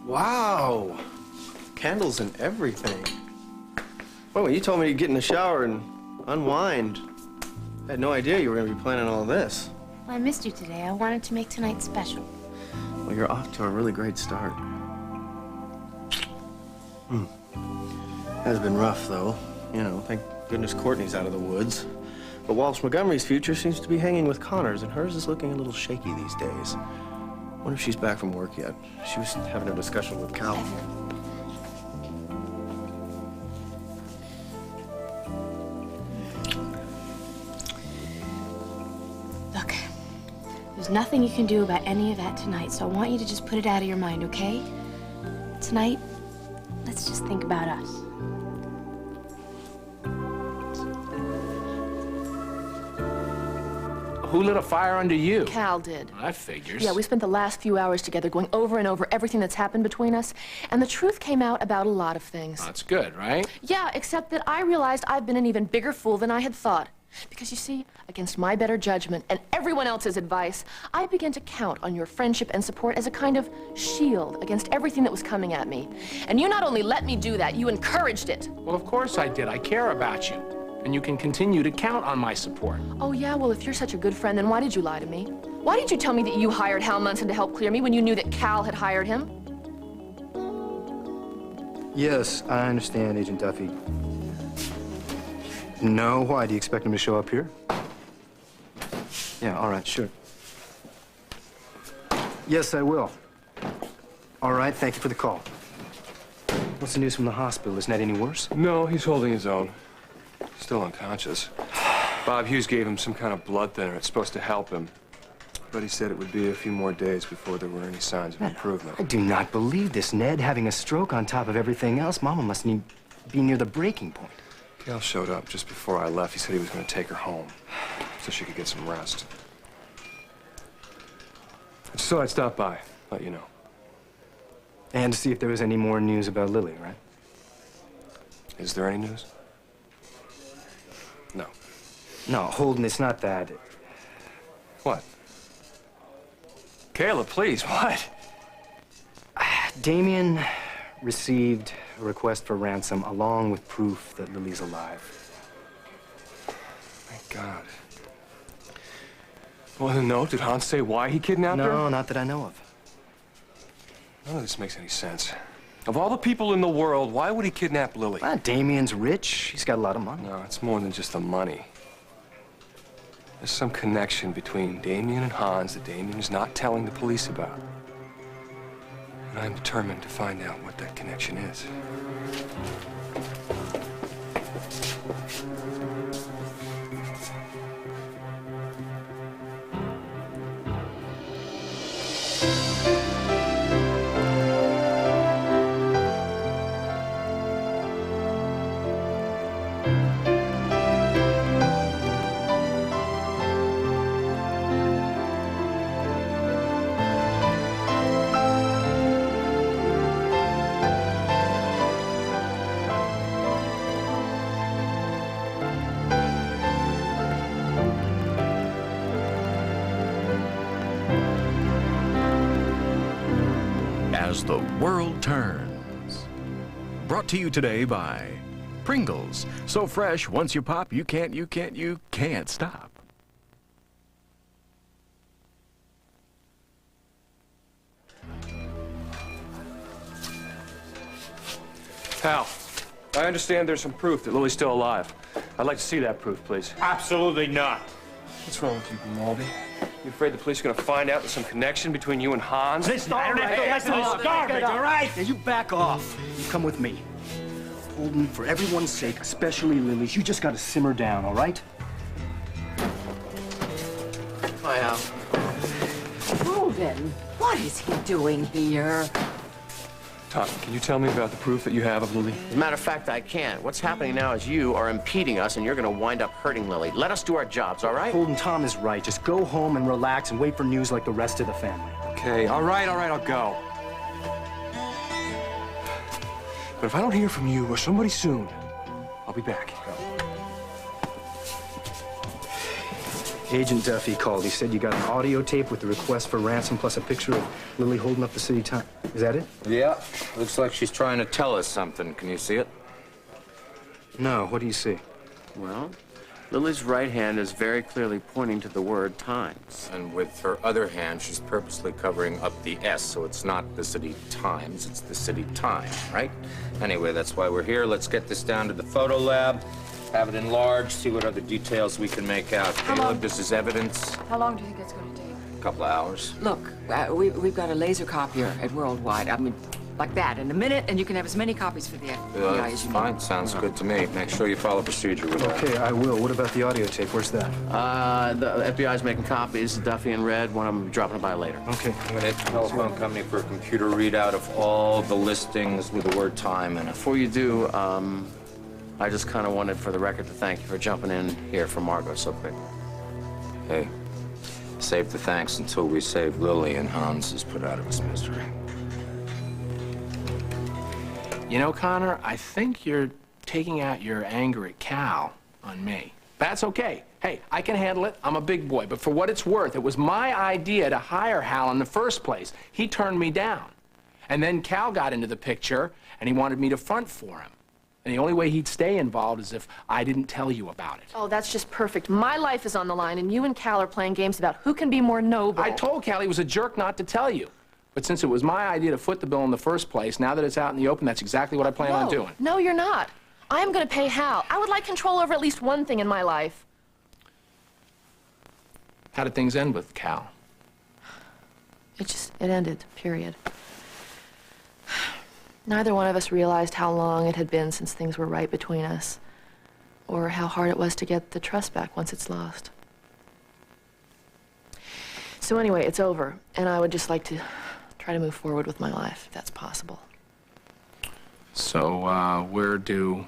Wow. Candles and everything. Well, when you told me to get in the shower and unwind, I had no idea you were going to be planning all this. Well, I missed you today. I wanted to make tonight special. Well, you're off to a really great start. Has been rough, though. You know, thank goodness Courtney's out of the woods. But Walsh Montgomery's future seems to be hanging with Connor's, and hers is looking a little shaky these days. Wonder if she's back from work yet. She was having a discussion with Cal. Look, there's nothing you can do about any of that tonight, so I want you to just put it out of your mind, okay? Tonight, let's just think about us. Who lit a fire under you? Cal did. That figures. Yeah, we spent the last few hours together going over and over everything that's happened between us, and the truth came out about a lot of things. That's good, right? Yeah, except that I realized I've been an even bigger fool than I had thought. Because you see, against my better judgment and everyone else's advice, I began to count on your friendship and support as a kind of shield against everything that was coming at me. And you not only let me do that, you encouraged it. Well, of course I did. I care about you. And you can continue to count on my support. Oh, yeah? Well, if you're such a good friend, then why did you lie to me? Why did you tell me that you hired Hal Munson to help clear me when you knew that Cal had hired him? Yes, I understand, Agent Duffy. No? Why? Do you expect him to show up here? Yeah, all right, sure. Yes, I will. All right, thank you for the call. What's the news from the hospital? Isn't that any worse? No, he's holding his own. Still unconscious. Bob Hughes gave him some kind of blood thinner. It's supposed to help him. But he said it would be a few more days before there were any signs of improvement. I do not believe this, Ned. Having a stroke on top of everything else, Mama must be near the breaking point. Cal showed up just before I left. He said he was going to take her home so she could get some rest. I just thought I'd stop by, let you know. And to see if there was any more news about Lily, right? Is there any news? No. No, Holden, it's not that. What? Kayla, please, what? Damien received a request for ransom along with proof that Lily's alive. Thank God. Well, in the note, did Hans say why he kidnapped her? No, not that I know of. None of this makes any sense. Of all the people in the world, why would he kidnap Lily? Well, Damien's rich. He's got a lot of money. No, it's more than just the money. There's some connection between Damien and Hans that Damien is not telling the police about. And I'm determined to find out what that connection is. As the world turns. Brought to you today by Pringles. So fresh, once you pop, you can't stop. Hal, I understand there's some proof that Lily's still alive. I'd like to see that proof, please. Absolutely not. What's wrong with you, Grimaldi? You afraid the police are gonna find out there's some connection between you and Hans? Listen, I don't have to listen to this garbage, all right? Now, you back off. You come with me. Holden, for everyone's sake, especially Lily's, you just gotta simmer down, all right? Hi, Al. Holden, what is he doing here? Tom, can you tell me about the proof that you have of Lily? As a matter of fact, I can't. What's happening now is you are impeding us, and you're going to wind up hurting Lily. Let us do our jobs, all right? Holden, Tom is right. Just go home and relax and wait for news like the rest of the family. Okay, all right, I'll go. But if I don't hear from you or somebody soon, I'll be back. Agent Duffy called. He said you got an audio tape with the request for ransom plus a picture of Lily holding up the city time. Is that it? Yeah. Looks like she's trying to tell us something. Can you see it? No. What do you see? Well, Lily's right hand is very clearly pointing to the word Times. And with her other hand, she's purposely covering up the S, so it's not the city Times, it's the city Time, right? Anyway, that's why we're here. Let's get this down to the photo lab, have it enlarged, see what other details we can make out. Caleb, this is evidence. How long do you think it's going to take? A couple of hours. Look, we've got a laser copier at Worldwide. I mean, like that, in a minute, and you can have as many copies for the FBI as you need. Fine, sounds good to me. Make sure you follow procedure with that. Okay, I will. What about the audio tape? Where's that? The FBI's making copies. Duffy and Red, one of them dropping it by later. Okay. I'm gonna hit the telephone company for a computer readout of all the listings with the word time in it. Before you do, I just kind of wanted for the record to thank you for jumping in here for Margot so quick. Hey, save the thanks until we save Lily and Hans is put out of his misery. You know, Connor, I think you're taking out your anger at Cal on me. That's okay. Hey, I can handle it. I'm a big boy. But for what it's worth, it was my idea to hire Hal in the first place. He turned me down. And then Cal got into the picture, and he wanted me to front for him. And the only way he'd stay involved is if I didn't tell you about it. Oh, that's just perfect. My life is on the line, and you and Cal are playing games about who can be more noble. I told Cal he was a jerk not to tell you. But since it was my idea to foot the bill in the first place, now that it's out in the open, that's exactly what I plan on doing. No, you're not. I am going to pay Hal. I would like control over at least one thing in my life. How did things end with Cal? It ended, period. Neither one of us realized how long it had been since things were right between us, or how hard it was to get the trust back once it's lost. So anyway, it's over, and I would just like to try to move forward with my life, if that's possible. So, where do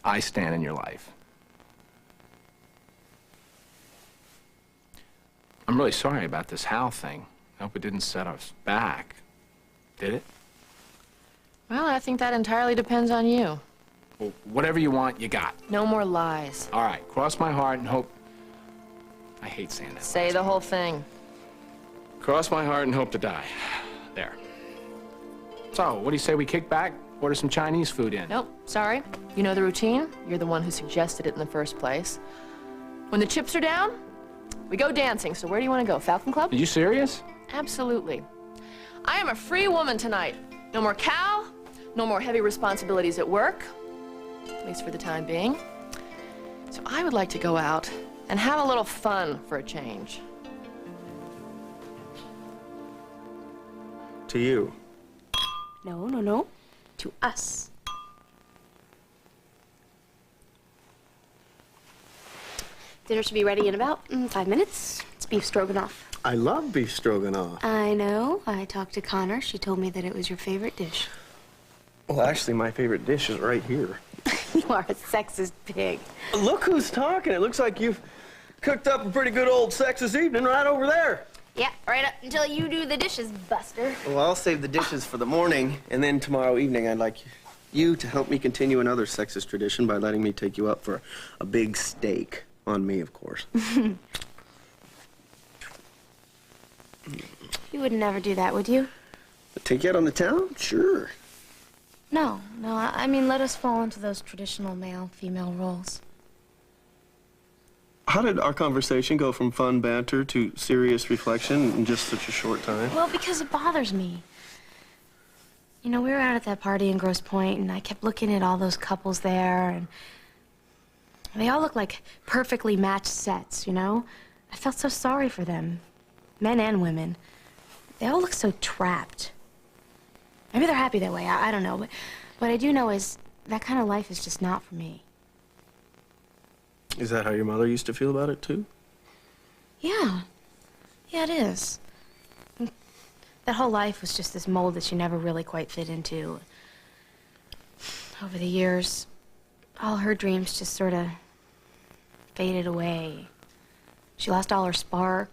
I stand in your life? I'm really sorry about this Hal thing. I hope it didn't set us back. Did it? Well, I think that entirely depends on you. Well, whatever you want, you got. No more lies. All right, cross my heart and hope... I hate saying that. Say the whole thing. Cross my heart and hope to die. There. So, what do you say we kick back, order some Chinese food in? Nope, sorry. You know the routine. You're the one who suggested it in the first place. When the chips are down, we go dancing. So where do you want to go? Falcon Club? Are you serious? Absolutely. I am a free woman tonight. No more Cal, no more heavy responsibilities at work, at least for the time being. So I would like to go out and have a little fun for a change. To you. No. To us. Dinner should be ready in about 5 minutes. It's beef stroganoff. I love beef stroganoff. I know. I talked to Connor. She told me that it was your favorite dish. Well, actually, my favorite dish is right here. You are a sexist pig. Look who's talking. It looks like you've cooked up a pretty good old sexist evening right over there. Yeah, right up until you do the dishes, Buster. Well, I'll save the dishes for the morning, and then tomorrow evening I'd like you to help me continue another sexist tradition by letting me take you up for a big steak. On me, of course. You would never do that, would you? Take you out on the town? Sure. No, I mean, let us fall into those traditional male-female roles. How did our conversation go from fun banter to serious reflection in just such a short time? Well, because it bothers me. You know, we were out at that party in Grosse Pointe, and I kept looking at all those couples there, and they all look like perfectly matched sets, you know? I felt so sorry for them, men and women. They all look so trapped. Maybe they're happy that way, I don't know, but what I do know is that kind of life is just not for me. Is that how your mother used to feel about it, too? Yeah, it is. That whole life was just this mold that she never really quite fit into. Over the years, all her dreams just sort of faded away. She lost all her spark.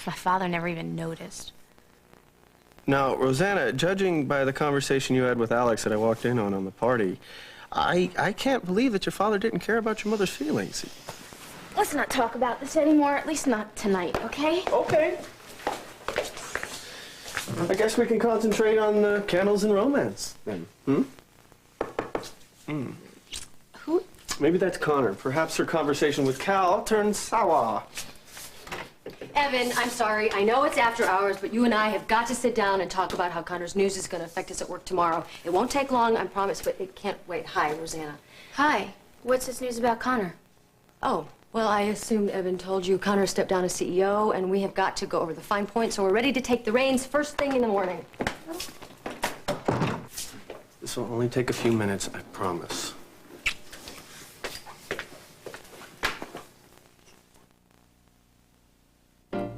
My father never even noticed. Now, Rosanna, judging by the conversation you had with Alex that I walked in on the party, I can't believe that your father didn't care about your mother's feelings. let's not talk about this anymore, at least not tonight, okay? Okay. I guess we can concentrate on candles and romance, then. Who? Maybe that's Connor. Perhaps her conversation with Cal turned sour. Evan, I'm sorry. I know it's after hours, but you and I have got to sit down and talk about how Connor's news is going to affect us at work tomorrow. It won't take long, I promise, but it can't wait. Hi, Rosanna. Hi. What's this news about Connor? Oh, well, I assumed Evan told you Connor stepped down as CEO, and we have got to go over the fine points, so we're ready to take the reins first thing in the morning. This will only take a few minutes, I promise.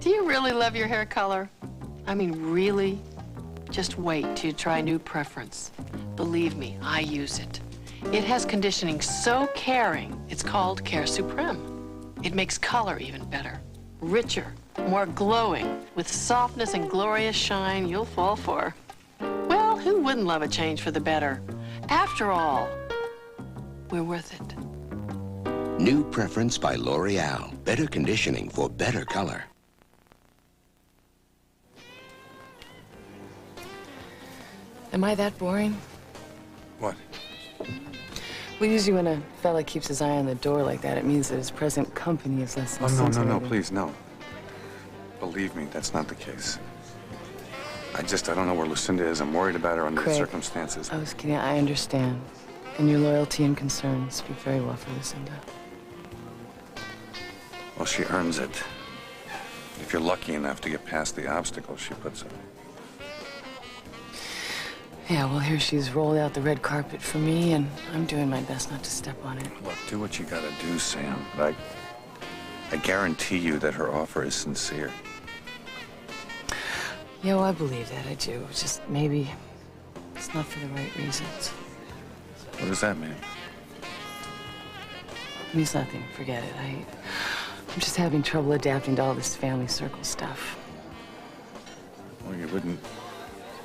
Do you really love your hair color? I mean, really? Just wait till you try a new preference. Believe me, I use it. It has conditioning so caring, it's called Care Supreme. It makes color even better, richer, more glowing, with softness and glorious shine you'll fall for. Well, who wouldn't love a change for the better? After all, we're worth it. New Preference by L'Oreal. Better conditioning for better color. Am I that boring? What? Well, usually when a fella keeps his eye on the door like that, it means that his present company is less than No, please, no. Believe me, that's not the case. I don't know where Lucinda is. I'm worried about her under the Craig, circumstances. I was kidding. I understand. And your loyalty and concern speak very well for Lucinda. Well, she earns it. If you're lucky enough to get past the obstacles she puts up. Yeah, well, here she's rolled out the red carpet for me, and I'm doing my best not to step on it. Look, do what you gotta do, Sam. But I guarantee you that her offer is sincere. Yeah, well, I believe that. I do. It's just maybe it's not for the right reasons. What does that mean? It means nothing. Forget it. I'm just having trouble adapting to all this family circle stuff. Well, you wouldn't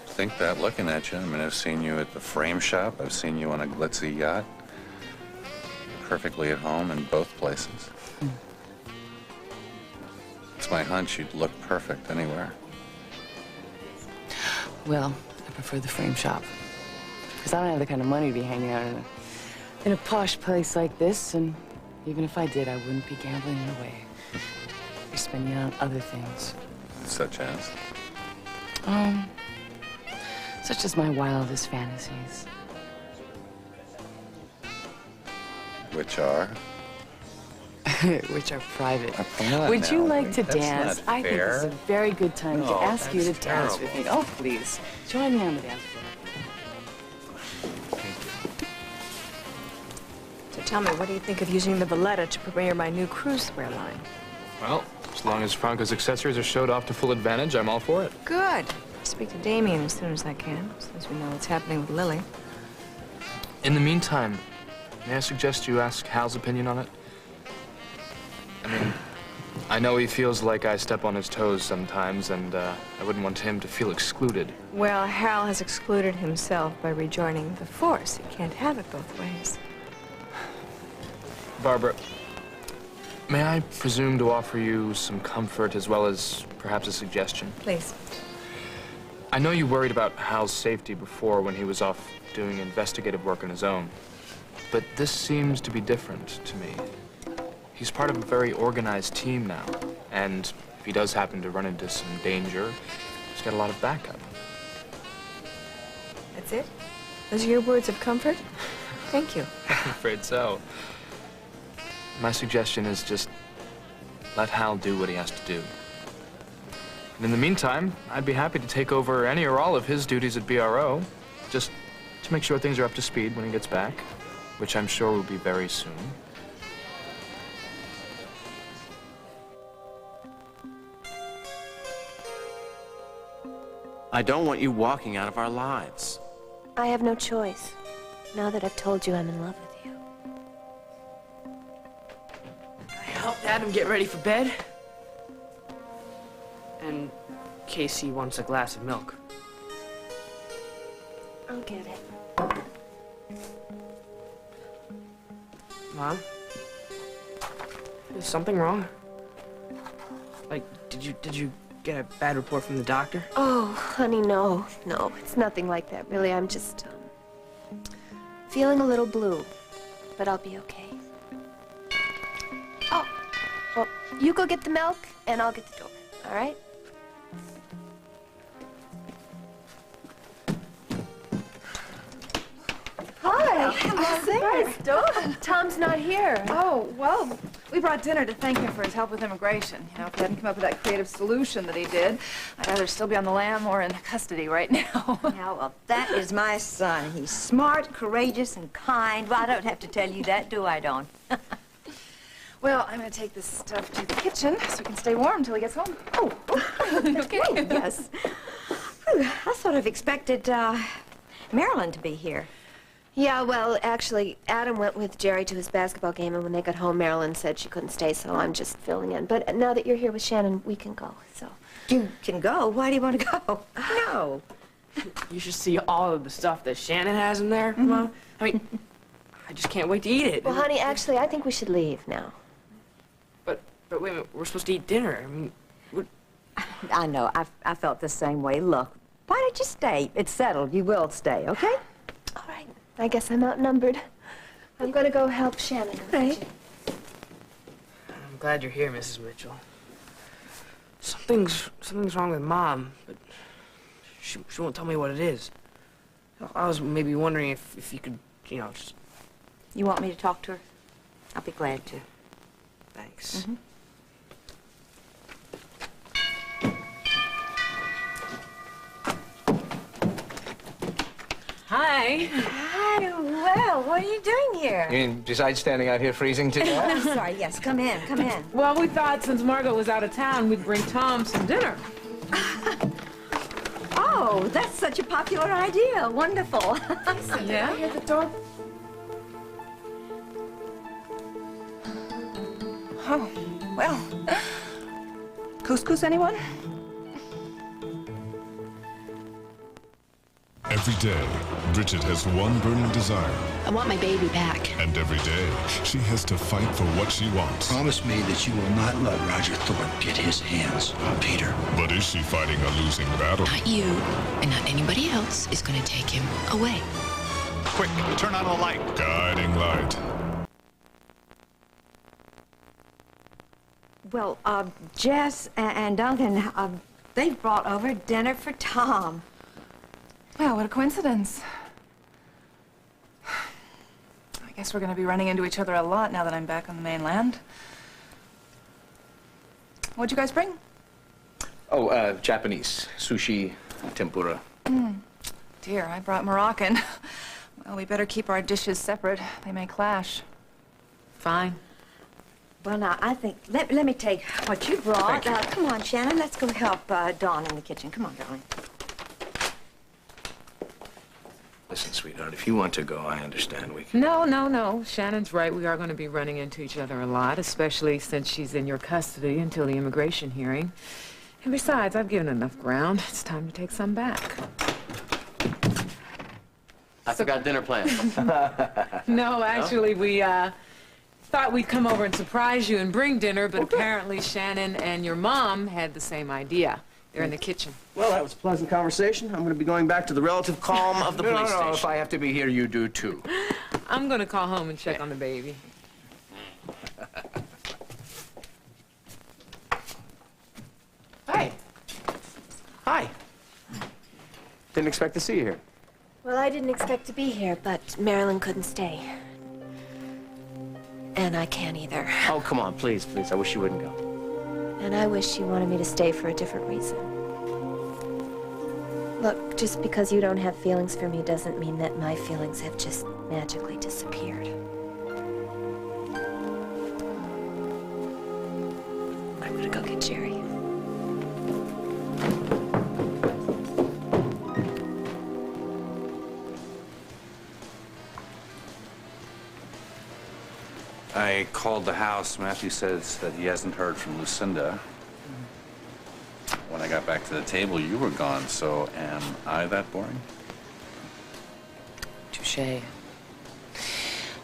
think that looking at you. I mean, I've seen you at the frame shop. I've seen you on a glitzy yacht. Perfectly at home in both places. It's my hunch you'd look perfect anywhere. Well, I prefer the frame shop. Because I don't have the kind of money to be hanging out in a posh place like this, and even if I did, I wouldn't be gambling it away. I'd be spending it on other things. Such as? Such as my wildest fantasies. Which are? Which are private. Come on Would you now. like to That's dance? not I think this is fair. a very good time to No, ask you to that's dance with me. terrible. Oh, please. Join me on the dance floor. So tell me, what do you think of using the Valletta to premiere my new cruisewear line? Well, as long as Franco's accessories are showed off to full advantage, I'm all for it. Good. I'll speak to Damien as soon as I can, since we know what's happening with Lily. In the meantime, may I suggest you ask Hal's opinion on it? I mean, I know he feels like I step on his toes sometimes, and I wouldn't want him to feel excluded. Well, Hal has excluded himself by rejoining the Force. He can't have it both ways. Barbara, may I presume to offer you some comfort as well as perhaps a suggestion? Please. I know you worried about Hal's safety before when he was off doing investigative work on his own, but this seems to be different to me. He's part of a very organized team now, and if he does happen to run into some danger, he's got a lot of backup. That's it? Those are your words of comfort? Thank you. I'm afraid so. My suggestion is just let Hal do what he has to do. And in the meantime, I'd be happy to take over any or all of his duties at BRO, just to make sure things are up to speed when he gets back, which I'm sure will be very soon. I don't want you walking out of our lives. I have no choice, now that I've told you I'm in love with you. Help Adam get ready for bed. And Casey wants a glass of milk. I'll get it. Mom? Is something wrong? Like, did you get a bad report from the doctor? Oh, honey, no. No, it's nothing like that, really. I'm just, feeling a little blue. But I'll be okay. Oh, well, you go get the milk, and I'll get the door, all right? Hi. Hello. Tom's not here. Oh, well, we brought dinner to thank him for his help with immigration. You know, if he hadn't come up with that creative solution that he did, I'd rather still be on the lam or in custody right now. Yeah, well, that is my son. He's smart, courageous, and kind. Well, I don't have to tell you that, do I, Dawn? Well, I'm going to take this stuff to the kitchen so we can stay warm until he gets home. Oh, okay. Yes. Whew, I sort of expected, Marilyn to be here. Yeah, well, actually, Adam went with Jerry to his basketball game, and when they got home, Marilyn said she couldn't stay, so I'm just filling in. But now that you're here with Shannon, we can go, so. You can go? Why do you want to go? No. You should see all of the stuff that Shannon has in there, Mom. I mean, I just can't wait to eat it. Well, honey, actually, I think we should leave now. But wait a minute, we're supposed to eat dinner. I mean, I know. I felt the same way. Look, why don't you stay? It's settled. You will stay, okay? All right. I guess I'm outnumbered. I'm going to go help Shannon. Right. I'm glad you're here, Mrs. Mitchell. Something's wrong with Mom, but she won't tell me what it is. I was maybe wondering if you could, you know, just... You want me to talk to her? I'll be glad to. Thanks. Mm-hmm. Hi. Hi, well, what are you doing here? You mean besides standing out here freezing to death? I'm sorry, yes, come in, come in. Well, we thought since Margot was out of town, we'd bring Tom some dinner. Oh, that's such a popular idea. Wonderful. Yeah? I hear the door. Oh, well. Couscous, anyone? Every day, Bridget has one burning desire. I want my baby back. And every day, she has to fight for what she wants. Promise me that you will not let Roger Thorpe get his hands on Peter. But is she fighting a losing battle? Not you, and not anybody else is going to take him away. Quick, turn on the light. Guiding light. Well, Jess and Duncan, they've brought over dinner for Tom. Wow, what a coincidence. I guess we're going to be running into each other a lot now that I'm back on the mainland. What'd you guys bring? Oh, Japanese. Sushi, tempura. Dear, I brought Moroccan. Well, we better keep our dishes separate. They may clash. Fine. Well, now, I think, let me take what you brought. Come on, Shannon, let's go help Dawn in the kitchen. Come on, darling. Listen, sweetheart, if you want to go, I understand. We can... No. Shannon's right. We are going to be running into each other a lot, especially since she's in your custody until the immigration hearing. And besides, I've given enough ground. It's time to take some back. I forgot dinner plans. No, actually, we thought we'd come over and surprise you and bring dinner, but apparently Shannon and your mom had the same idea. They're in the kitchen. Well, that was a pleasant conversation. I'm going to be going back to the relative calm of the police station. No, if I have to be here, you do too. I'm going to call home and check on the baby. Hey. Hi. Didn't expect to see you here. Well, I didn't expect to be here, but Marilyn couldn't stay. And I can't either. Oh, come on, please, please. I wish you wouldn't go. And I wish she wanted me to stay for a different reason. Look, just because you don't have feelings for me doesn't mean that my feelings have just magically disappeared. I'm gonna go get Jerry. I called the house. Matthew says that he hasn't heard from Lucinda. When I got back to the table, you were gone, so am I that boring? Touché.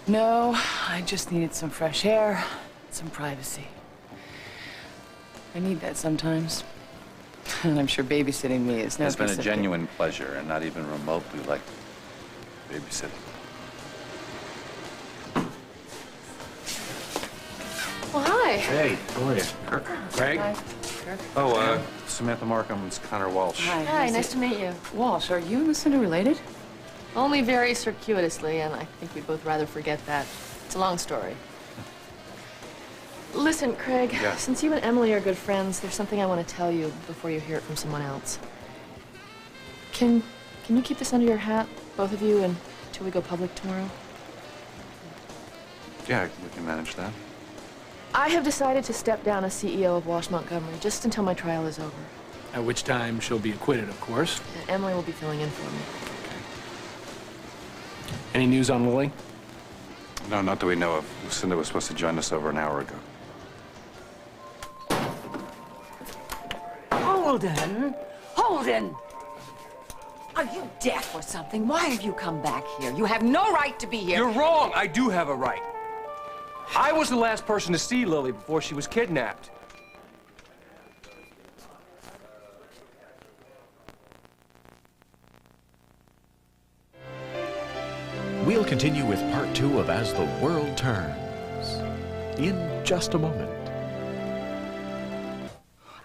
No, I just needed some fresh air, some privacy. I need that sometimes. And I'm sure babysitting me is no It's been piece a of genuine pleasure, and not even remotely like babysitting. Well, hi. Hey, how are you? Craig? Hi. Oh, Samantha Markham's Connor Walsh. Hi, nice to meet you. Walsh, are you and Lucinda related? Only very circuitously, and I think we'd both rather forget that. It's a long story. Listen, Craig, Yeah. since you and Emily are good friends, there's something I want to tell you before you hear it from someone else. Can you keep this under your hat, both of you, until we go public tomorrow? Yeah, we can manage that. I have decided to step down as CEO of Walsh Montgomery just until my trial is over. At which time she'll be acquitted, of course. And Emily will be filling in for me. Any news on Lily? No, not that we know of. Lucinda was supposed to join us over an hour ago. Holden! Holden! Are you deaf or something? Why have you come back here? You have no right to be here. You're wrong. I do have a right. I was the last person to see Lily before she was kidnapped. We'll continue with part 2 of As the World Turns in just a moment.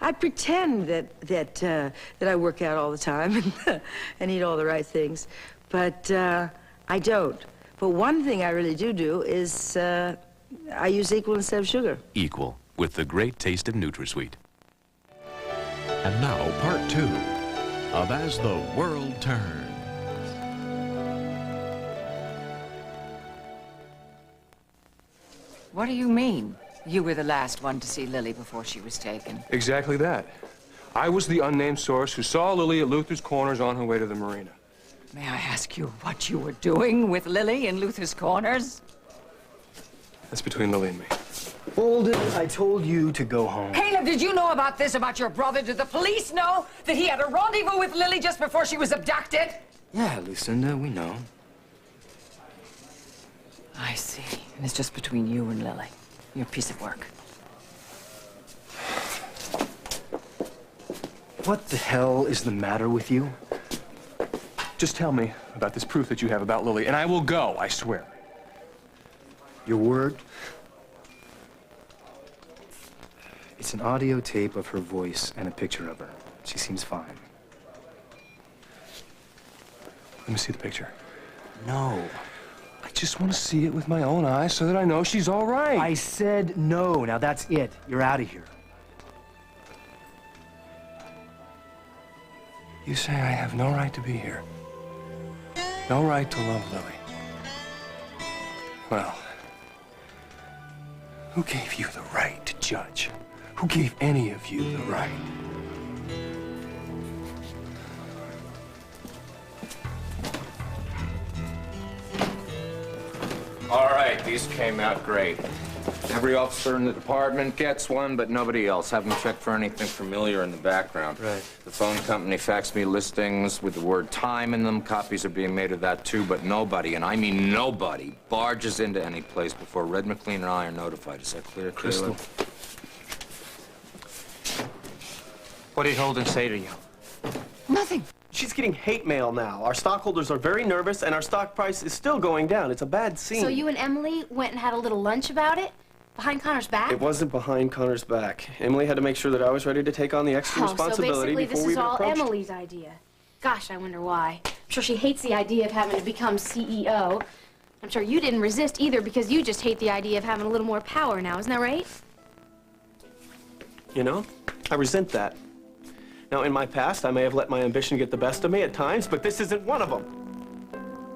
I pretend that I work out all the time and eat all the right things, but I don't. But one thing I really do is I use Equal instead of sugar. Equal, with the great taste of NutraSweet. And now, part 2 of As the World Turns. What do you mean? You were the last one to see Lily before she was taken. Exactly that. I was the unnamed source who saw Lily at Luther's Corners on her way to the marina. May I ask you what you were doing with Lily in Luther's Corners? That's between Lily and me. Holden, I told you to go home. Caleb, did you know about this, about your brother? Did the police know that he had a rendezvous with Lily just before she was abducted? Yeah, Lucinda, we know. I see. And it's just between you and Lily. Your piece of work. What the hell is the matter with you? Just tell me about this proof that you have about Lily, and I will go, I swear. Your word? It's an audio tape of her voice and a picture of her. She seems fine. Let me see the picture. No. I just want to see it with my own eyes so that I know she's all right. I said no. Now that's it. You're out of here. You say I have no right to be here. No right to love Lily. Well, who gave you the right to judge? Who gave any of you the right? All right, these came out great. Every officer in the department gets one, but nobody else. Have them check for anything familiar in the background. Right. The phone company faxed me listings with the word time in them. Copies are being made of that, too, but nobody, and I mean nobody, barges into any place before Red McLean and I are notified. Is that clear, Crystal? Caleb? What did Holden say to you? Nothing. She's getting hate mail now. Our stockholders are very nervous, and our stock price is still going down. It's a bad scene. So you and Emily went and had a little lunch about it? Behind Connor's back? It wasn't behind Connor's back. Emily had to make sure that I was ready to take on the extra responsibility so basically before we this is all approached. Emily's idea. Gosh, I wonder why. I'm sure she hates the idea of having to become CEO. I'm sure you didn't resist either because you just hate the idea of having a little more power now, isn't that right? You know, I resent that. Now, in my past, I may have let my ambition get the best of me at times, but this isn't one of them.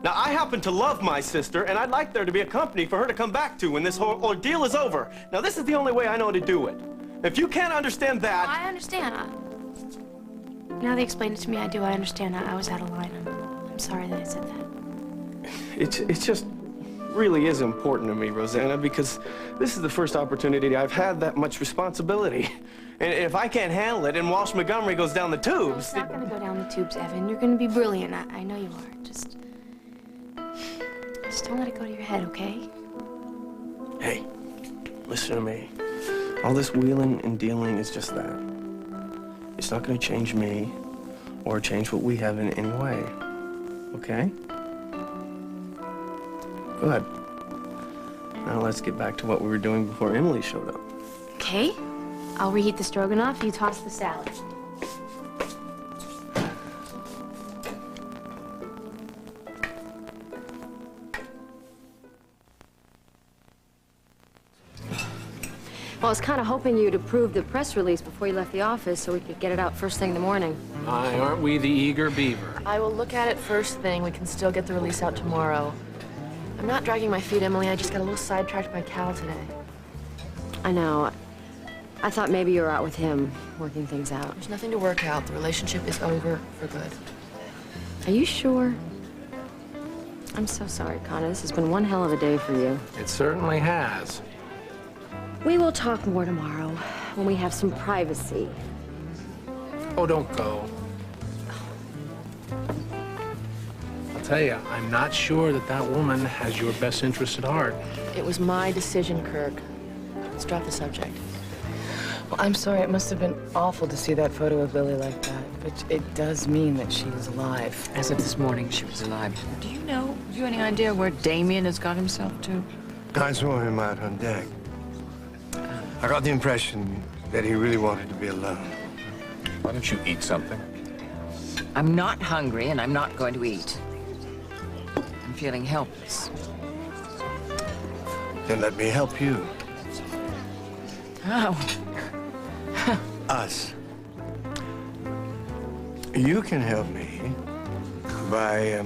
Now, I happen to love my sister, and I'd like there to be a company for her to come back to when this whole ordeal is over. Now, this is the only way I know to do it. If you can't understand that... I understand. Now they explain it to me, I do. I understand. I was out of line. I'm sorry that I said that. It's just really is important to me, Rosanna, because this is the first opportunity I've had that much responsibility. And if I can't handle it and Walsh Montgomery goes down the tubes... No, it's not going to go down the tubes, Evan. You're going to be brilliant. I know you are. Just don't let it go to your head, okay? Hey, Listen to me. All this wheeling and dealing is just that. It's not going to change me or change what we have in any way. Okay? Go ahead. Now let's get back to what we were doing before Emily showed up. Okay. I'll reheat the stroganoff, you toss the salad. Well, I was kind of hoping you'd approve the press release before you left the office so we could get it out first thing in the morning. Aren't we the eager beaver? I will look at it first thing. We can still get the release out tomorrow. I'm not dragging my feet, Emily. I just got a little sidetracked by Cal today. I know. I thought maybe you were out with him, working things out. There's nothing to work out. The relationship is over for good. Are you sure? I'm so sorry, Connor. This has been one hell of a day for you. It certainly has. We will talk more tomorrow when we have some privacy. Oh, don't go. I'll tell you, I'm not sure that that woman has your best interest at heart. It was my decision, Kirk. Let's drop the subject. Well, I'm sorry. It must have been awful to see that photo of Lily like that. But it does mean that she is alive. As of this morning, she was alive. Do you know, have you any idea where Damien has got himself to? I saw him out on deck. I got the impression that he really wanted to be alone. Why don't you eat something? I'm not hungry, and I'm not going to eat. I'm feeling helpless. Then let me help you. How? Us. You can help me by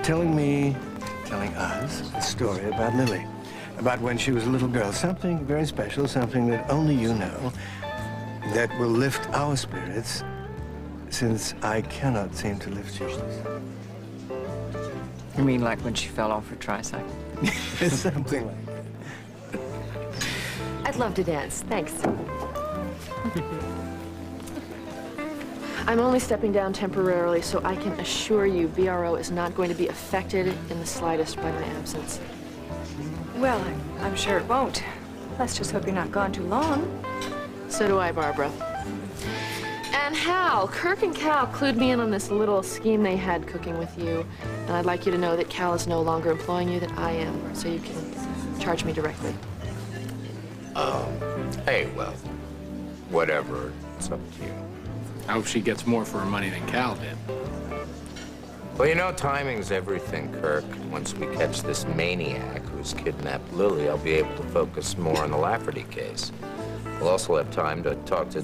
telling us a story about Lily. About when she was a little girl. Something very special, something that only you know, that will lift our spirits, since I cannot seem to lift yours. You mean like when she fell off her tricycle? Something like that. I'd love to dance. Thanks. I'm only stepping down temporarily, so I can assure you VRO is not going to be affected in the slightest by my absence. Well, I'm sure it won't. Let's just hope you're not gone too long. So do I, Barbara. And Hal, Kirk and Cal clued me in on this little scheme they had cooking with you. And I'd like you to know that Cal is no longer employing you, that I am, so you can charge me directly. Hey, well, whatever. It's up to you. I hope she gets more for her money than Cal did. Well, you know, timing's everything, Kirk. Once we catch this maniac who's kidnapped Lily, I'll be able to focus more on the Lafferty case. We'll also have time to talk to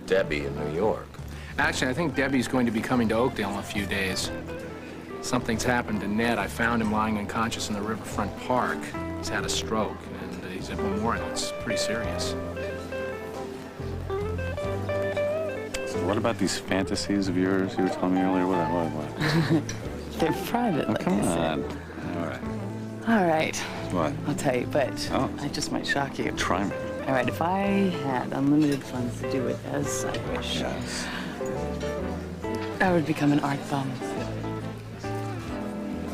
Debbie in New York. Actually, I think Debbie's going to be coming to Oakdale in a few days. Something's happened to Ned. I found him lying unconscious in the Riverfront Park. He's had a stroke, and he's at Memorial. It's pretty serious. So what about these fantasies of yours you were telling me earlier? What? They're private, like Come I said. on. All right. All right. What? I'll tell you, but Oh. I just might shock you. Try me. All right, if I had unlimited funds to do it as I wish, Yes. I would become an art bum.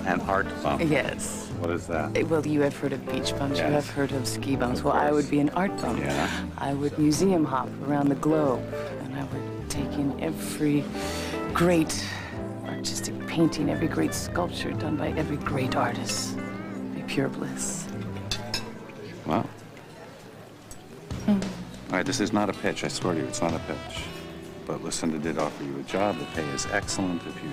An art bump. Yes. What is that? Well, you have heard of beach bums, you Yes. have heard of ski bums. Well, I would be an art bum. Yeah. I would museum hop around the globe, and I would take in every great artistic painting, every great sculpture done by every great artist. Be pure bliss. Wow. All right, this is not a pitch. I swear to you, it's not a pitch. But Lucinda did offer you a job. The pay is excellent. If you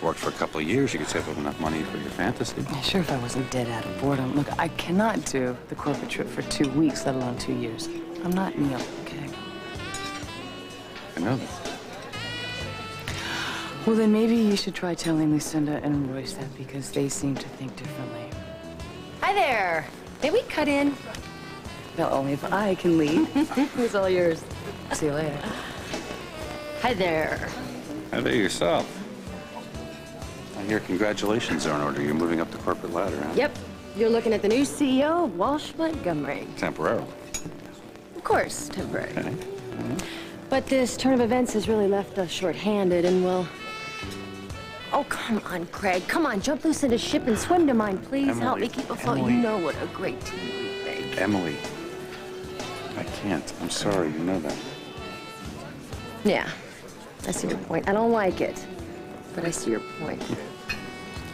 worked for a couple of years, you could save up enough money for your fantasy. Sure, if I wasn't dead out of boredom. Look, I cannot do the corporate trip for 2 weeks, let alone 2 years. I'm not Neil, okay? I know that. Well, then maybe you should try telling Lucinda and Royce that, because they seem to think differently. Hi there. May we cut in? Well, only if I can lead. It's all yours. See you later. Hi there. How about yourself? I hear congratulations are in order. You're moving up the corporate ladder, huh? Yep. You're looking at the new CEO of Walsh Montgomery. Temporarily. Of course, temporary. Okay. But this turn of events has really left us short-handed, and well... Oh, come on, Craig. Come on, jump loose into ship and swim to mine, please. Help me keep afloat. You know what a great team we make. Emily, I can't. I'm sorry, you know that. Yeah, I see your point. I don't like it, but I see your point.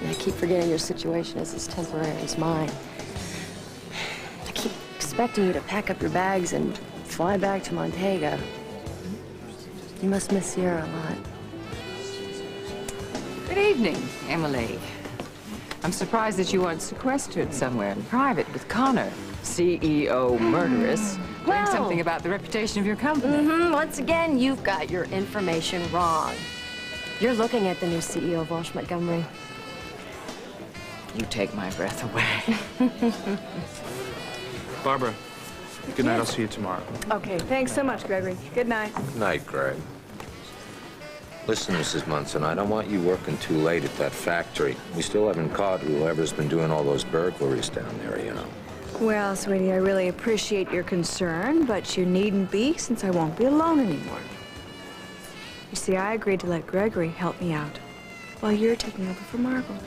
And I keep forgetting your situation is as temporary as mine. I keep expecting you to pack up your bags and fly back to Montega. You must miss Sierra a lot. Good evening, Emily. I'm surprised that you weren't sequestered somewhere in private with Connor, CEO murderess, doing something about the reputation of your company. Once again, you've got your information wrong. You're looking at the new CEO of Walsh Montgomery. You take my breath away. Barbara, good night. I'll see you tomorrow. Okay, thanks so much, Gregory. Good night. Good night, Greg. Listen, Mrs. Munson, I don't want you working too late at that factory. We still haven't caught whoever's been doing all those burglaries down there, you know. Well, sweetie, I really appreciate your concern, but you needn't be, since I won't be alone anymore. You see, I agreed to let Gregory help me out while you're taking over for Margot.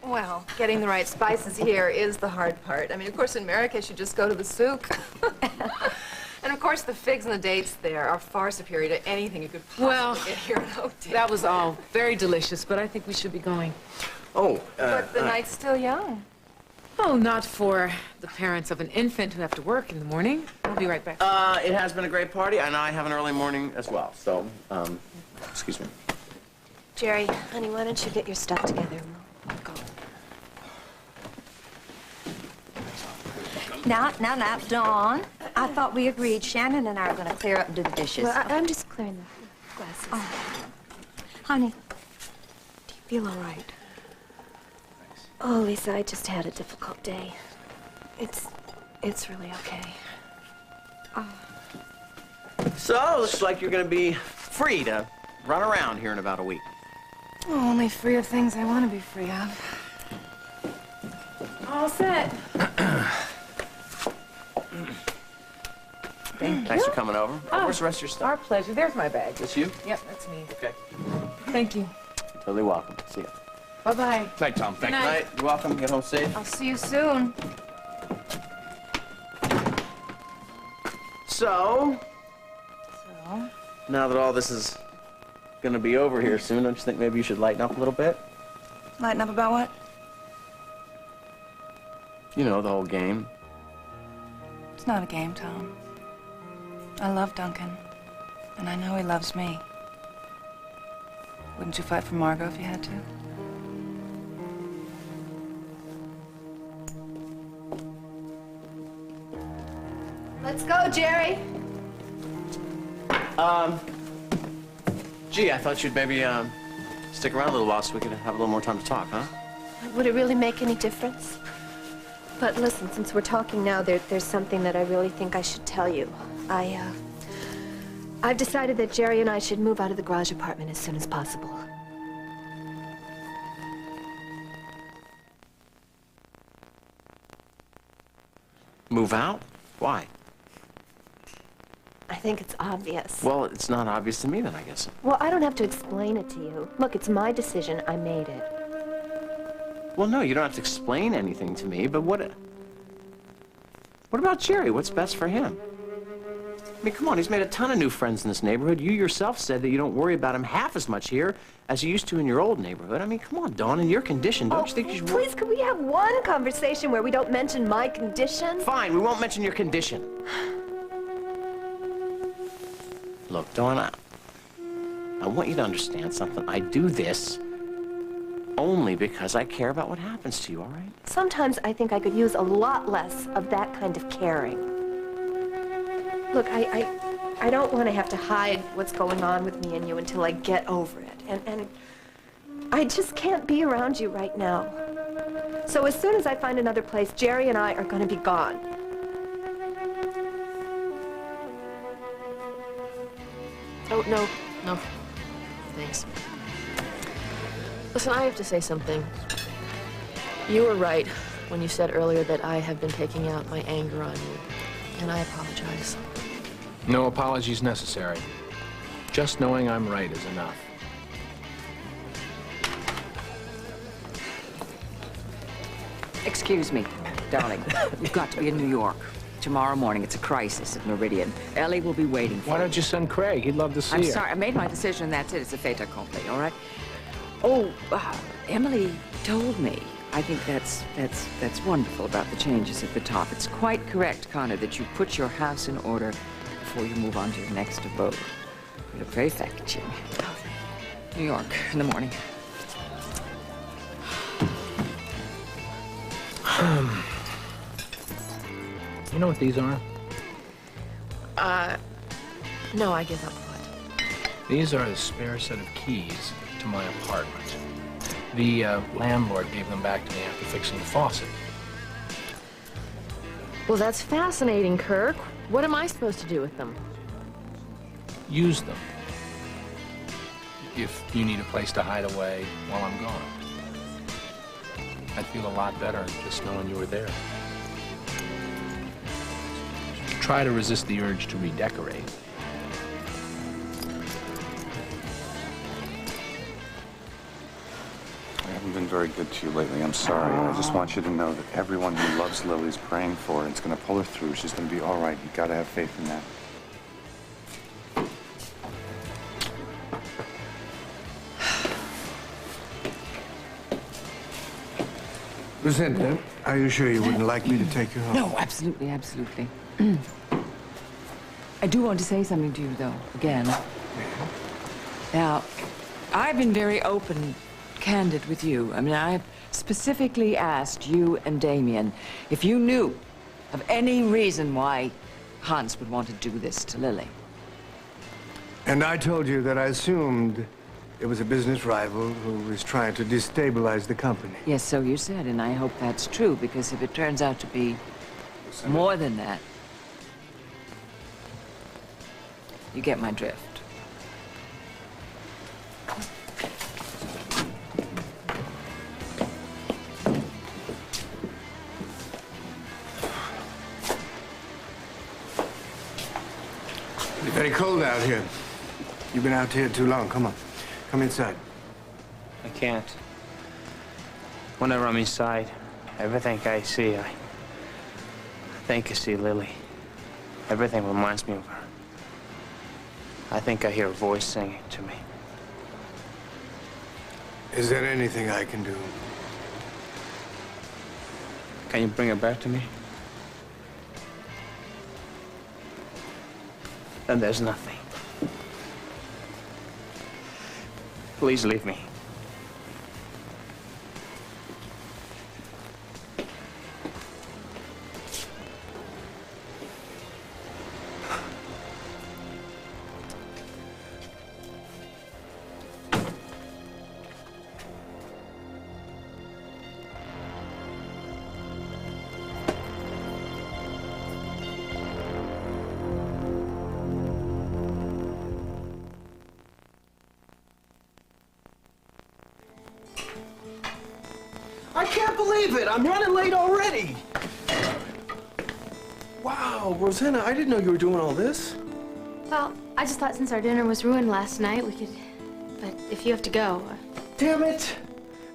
Well, getting the right spices here is the hard part. I mean, of course, in Marrakesh, you just go to the souk. And of course, the figs and the dates there are far superior to anything you could possibly get here in Oakdale. That was all very delicious, but I think we should be going. Oh, But the night's still young. Oh, not for the parents of an infant who have to work in the morning. I'll be right back. It has been a great party, and I have an early morning as well, so, excuse me. Jerry, honey, why don't you get your stuff together? We'll go. Now, Dawn. I thought we agreed Shannon and I are going to clear up and do the dishes. Well, I'm just clearing the glasses. Oh. Honey, do you feel all right? Oh, Lisa, I just had a difficult day. It's really okay. So, looks like you're gonna be free to run around here in about a week. Oh, only free of things I want to be free of. All set. Thank Thanks you. for coming over. Oh, where's the rest of your stuff? Our pleasure. There's my bag. That's you? Yep, that's me. Okay. Thank you. Totally welcome. See ya. Bye-bye. Night, Tom. Good Thank you. night. You're welcome. Get home safe. I'll see you soon. So, now that all this is gonna be over here soon, don't you think maybe you should lighten up a little bit? Lighten up about what? You know, the whole game. It's not a game, Tom. I love Duncan, and I know he loves me. Wouldn't you fight for Margot if you had to? Let's go, Jerry. Gee, I thought you'd maybe, stick around a little while so we could have a little more time to talk, huh? Would it really make any difference? But listen, since we're talking now, there's something that I really think I should tell you. I've decided that Jerry and I should move out of the garage apartment as soon as possible. Move out? Why? I think it's obvious. Well, it's not obvious to me then, I guess. Well, I don't have to explain it to you. Look, it's my decision. I made it. Well, no, you don't have to explain anything to me, but what about Jerry? What's best for him? I mean, come on, he's made a ton of new friends in this neighborhood. You yourself said that you don't worry about him half as much here as you used to in your old neighborhood. I mean, come on, Dawn, in your condition, don't you think you should... Please, could we have one conversation where we don't mention my condition? Fine, we won't mention your condition. Look, Dawn, I want you to understand something. I do this only because I care about what happens to you, all right? Sometimes I think I could use a lot less of that kind of caring. Look, I don't want to have to hide what's going on with me and you until I get over it. And I just can't be around you right now. So as soon as I find another place, Jerry and I are going to be gone. Oh, no. Thanks. Listen, I have to say something. You were right when you said earlier that I have been taking out my anger on you, and I apologize. No apologies necessary. Just knowing I'm right is enough. Excuse me, darling. You've got to be in New York. Tomorrow morning, it's a crisis at Meridian. Ellie will be waiting for you. Why don't you send Craig? He'd love to see I'm her. sorry, I made my decision, and that's it. It's a fait accompli, all right? Oh, Emily told me. I think that's wonderful about the changes at the top. It's quite correct, Connor, that you put your house in order before you move on to your next abode. You look very fetching. New York, in the morning. You know what these are? No, I give up what? These are a spare set of keys to my apartment. The landlord gave them back to me after fixing the faucet. Well, that's fascinating, Kirk. What am I supposed to do with them? Use them. If you need a place to hide away while I'm gone. I'd feel a lot better just knowing you were there. Try to resist the urge to redecorate. I haven't been very good to you lately. I'm sorry. I just want you to know that everyone who loves Lily's praying for her. It's going to pull her through. She's going to be all right. You got to have faith in that. Lucinda, are you sure you wouldn't like me to take you home? No, absolutely, absolutely. I do want to say something to you, though, again. Now, I've been very open, candid with you. I mean, I've specifically asked you and Damien if you knew of any reason why Hans would want to do this to Lily. And I told you that I assumed it was a business rival who was trying to destabilize the company. Yes, so you said, and I hope that's true, because if it turns out to be more than that, you get my drift. It's very cold out here. You've been out here too long. Come on. Come inside. I can't. Whenever I'm inside, everything I see, I think I see Lily. Everything reminds me of her. I think I hear a voice singing to me. Is there anything I can do? Can you bring her back to me? Then there's nothing. Please leave me. I can't believe it! I'm running late already! Wow, Rosanna, I didn't know you were doing all this. Well, I just thought since our dinner was ruined last night, we could... But if you have to go... Damn it!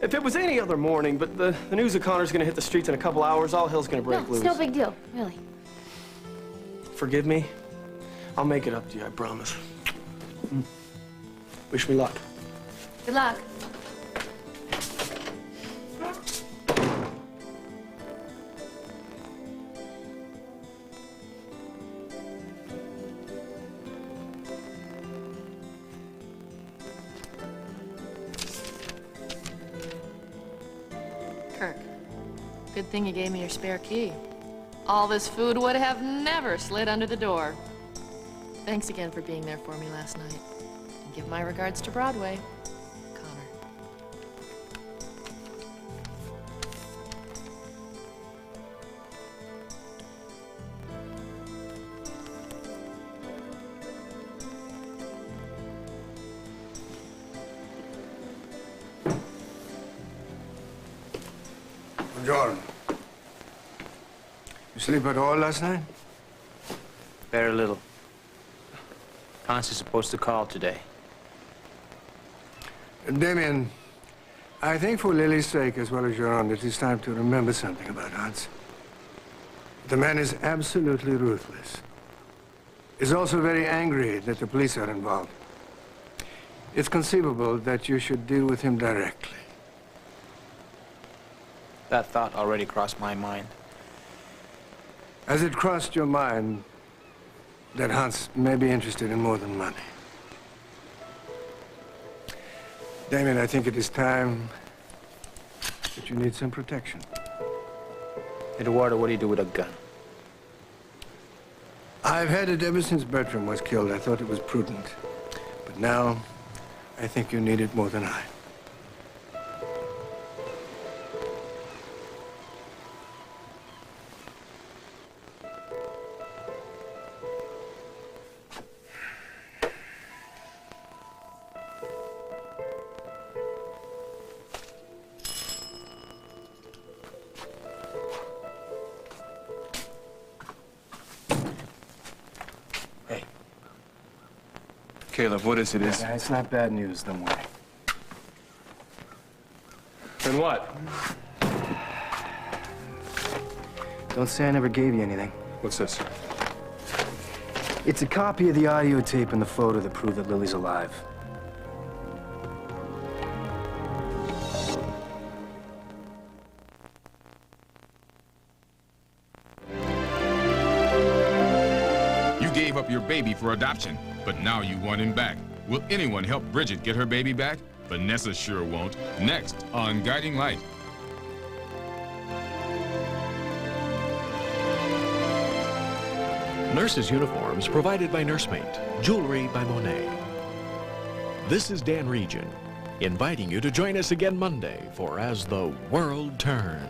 If it was any other morning, but the news of Connor's gonna hit the streets in a couple hours, all hell's gonna break loose. It's no big deal, really. Forgive me. I'll make it up to you, I promise. Wish me luck. Good luck. Kirk, good thing you gave me your spare key. All this food would have never slid under the door. Thanks again for being there for me last night. And give my regards to Broadway. Jordan, you sleep at all last night? Very little. Hans is supposed to call today. Damien, I think for Lily's sake, as well as your own, it is time to remember something about Hans. The man is absolutely ruthless. He's also very angry that the police are involved. It's conceivable that you should deal with him directly. That thought already crossed my mind. Has it crossed your mind that Hans may be interested in more than money? Damien, I think it is time that you need some protection. Eduardo, what do you do with a gun? I've had it ever since Bertram was killed. I thought it was prudent. But now, I think you need it more than I. Caleb, what is it? Yeah, it's not bad news, don't worry. Then what? Don't say I never gave you anything. What's this? It's a copy of the audio tape and the photo that prove that Lily's alive. You gave up your baby for adoption, but now you want him back. Will anyone help Bridget get her baby back? Vanessa sure won't. Next on Guiding Light. Nurses' uniforms provided by Nursemate. Jewelry by Monet. This is Dan Regent, inviting you to join us again Monday for As the World Turns.